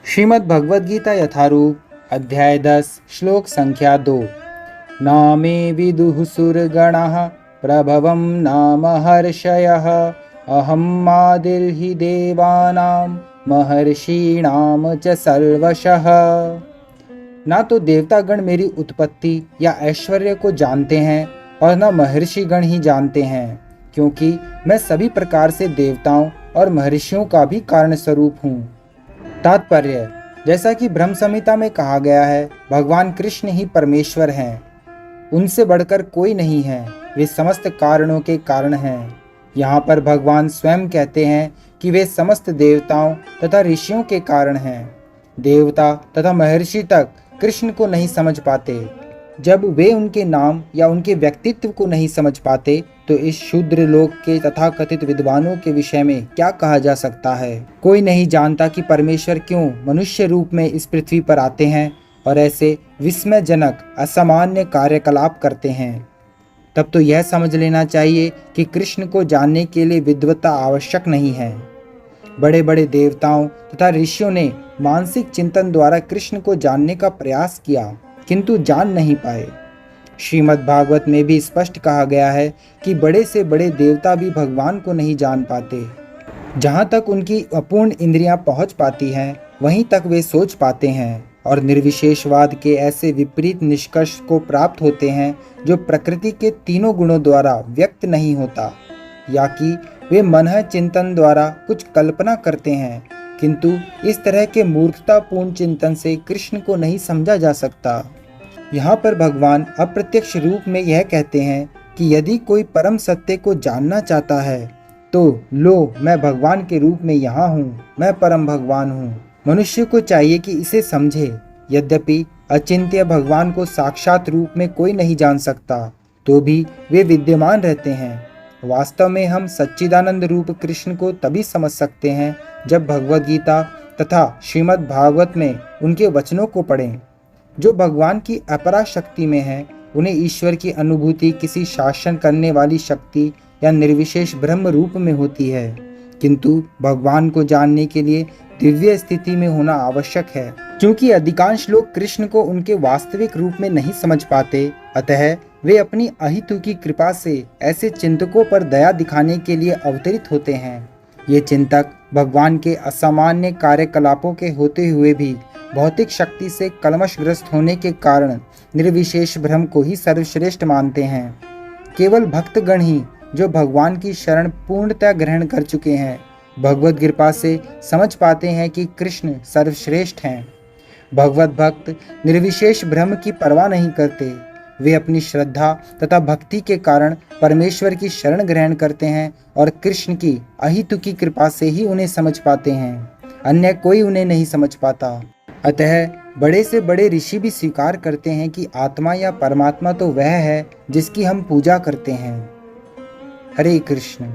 श्रीमद् भगवद गीता यथारूप अध्याय 10 श्लोक संख्या 2। नामे विदुः सुरगणः प्रभवं नाम हर्षयः अहं आदिर्हि देवानां महर्षीणाम च सर्वशः। ना तो देवतागण मेरी उत्पत्ति या ऐश्वर्य को जानते हैं और न महर्षिगण ही जानते हैं, क्योंकि मैं सभी प्रकार से देवताओं और महर्षियों का भी कारण स्वरूप हूँ। तात्पर्य, जैसा कि ब्रह्म संहिता में कहा गया है, भगवान कृष्ण ही परमेश्वर हैं, उनसे बढ़कर कोई नहीं है, वे समस्त कारणों के कारण हैं। यहाँ पर भगवान स्वयं कहते हैं कि वे समस्त देवताओं तथा ऋषियों के कारण हैं। देवता तथा महर्षि तक कृष्ण को नहीं समझ पाते। जब वे उनके नाम या उनके व्यक्तित्व को नहीं समझ पाते तो इस शूद्र लोक के तथाकथित विद्वानों के विषय में क्या कहा जा सकता है। कोई नहीं जानता कि परमेश्वर क्यों मनुष्य रूप में इस पृथ्वी पर आते हैं और ऐसे विस्मयजनक असामान्य कार्यकलाप करते हैं। तब तो यह समझ लेना चाहिए कि कृष्ण को जानने के लिए विद्वता आवश्यक नहीं है। बड़े बड़े देवताओं तथा ऋषियों ने मानसिक चिंतन द्वारा कृष्ण को जानने का प्रयास किया, किंतु जान नहीं पाए। श्रीमद् भागवत में भी स्पष्ट कहा गया है कि बड़े से बड़े देवता भी भगवान को नहीं जान पाते। जहाँ तक उनकी अपूर्ण इंद्रियां पहुँच पाती हैं, वहीं तक वे सोच पाते हैं और निर्विशेषवाद के ऐसे विपरीत निष्कर्ष को प्राप्त होते हैं जो प्रकृति के तीनों गुणों द्वारा व्यक्त नहीं होता, या कि वे मन चिंतन द्वारा कुछ कल्पना करते हैं, किंतु इस तरह के मूर्खतापूर्ण चिंतन से कृष्ण को नहीं समझा जा सकता। यहाँ पर भगवान अप्रत्यक्ष रूप में यह कहते हैं कि यदि कोई परम सत्य को जानना चाहता है तो लो, मैं भगवान के रूप में यहाँ हूँ, मैं परम भगवान हूँ। मनुष्य को चाहिए कि इसे समझे। यद्यपि अचिंत्य भगवान को साक्षात रूप में कोई नहीं जान सकता, तो भी वे विद्यमान रहते हैं। वास्तव में हम सच्चिदानंद रूप कृष्ण को तभी समझ सकते हैं जब भगवद गीता तथा श्रीमद् भागवत में उनके वचनों को पढ़ें। जो भगवान की अपरा शक्ति में है, उन्हें ईश्वर की अनुभूति किसी शासन करने वाली शक्ति या निर्विशेष ब्रह्म रूप में होती है, किंतु भगवान को जानने के लिए दिव्य स्थिति में होना आवश्यक है। क्योंकि अधिकांश लोग कृष्ण को उनके वास्तविक रूप में नहीं समझ पाते, अतः वे अपनी अहितु की कृपा से ऐसे चिंतकों पर दया दिखाने के लिए अवतरित होते हैं। ये चिंतक भगवान के असामान्य कार्यकलापों के होते हुए भी भौतिक शक्ति से कलमशग्रस्त होने के कारण निर्विशेष ब्रह्म को ही सर्वश्रेष्ठ मानते हैं। केवल भक्तगण ही जो भगवान की शरण पूर्णतः ग्रहण कर चुके हैं, भगवत कृपा से समझ पाते हैं कि कृष्ण सर्वश्रेष्ठ हैं। भगवत भक्त निर्विशेष ब्रह्म की परवाह नहीं करते। वे अपनी श्रद्धा तथा भक्ति के कारण परमेश्वर की शरण ग्रहण करते हैं और कृष्ण की अहितु की कृपा से ही उन्हें समझ पाते हैं, अन्य कोई उन्हें नहीं समझ पाता। अतः बड़े से बड़े ऋषि भी स्वीकार करते हैं कि आत्मा या परमात्मा तो वह है जिसकी हम पूजा करते हैं। हरे कृष्ण।